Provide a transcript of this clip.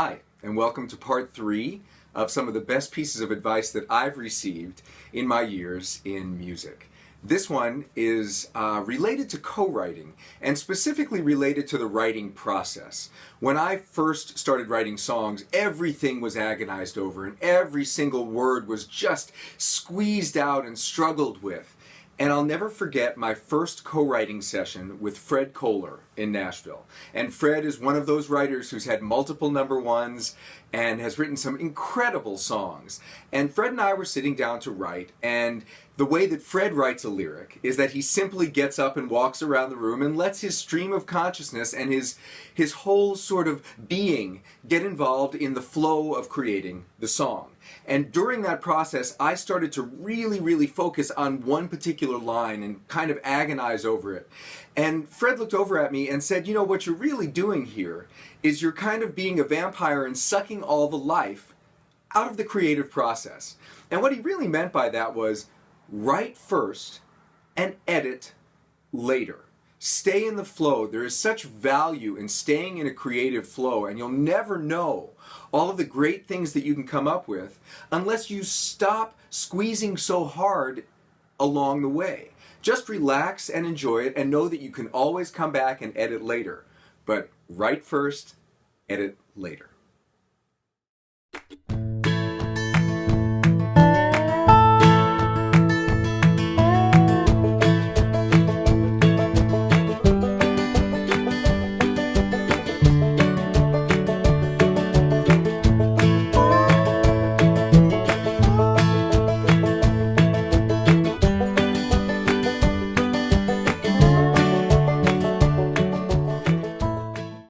Hi, and welcome to part 3 of some of the best pieces of advice that I've received in my years in music. This one is related to co-writing, and specifically related to the writing process. When I first started writing songs, everything was agonized over, and every single word was just squeezed out and struggled with. And I'll never forget my first co-writing session with Koller in Nashville. And Fred is one of those writers who's had multiple #1s and has written some incredible songs. And Fred and I were sitting down to write, and the way that Fred writes a lyric is that he simply gets up and walks around the room and lets his stream of consciousness and his whole sort of being get involved in the flow of creating the song. And during that process, I started to really focus on one particular line and kind of agonize over it. And Fred looked over at me and said, you know, what you're really doing here is you're kind of being a vampire and sucking all the life out of the creative process. And what he really meant by that was write first and edit later. Stay in the flow. There is such value in staying in a creative flow, and you'll never know all of the great things that you can come up with unless you stop squeezing so hard along the way. Just relax and enjoy it, and know that you can always come back and edit later. But write first, edit later.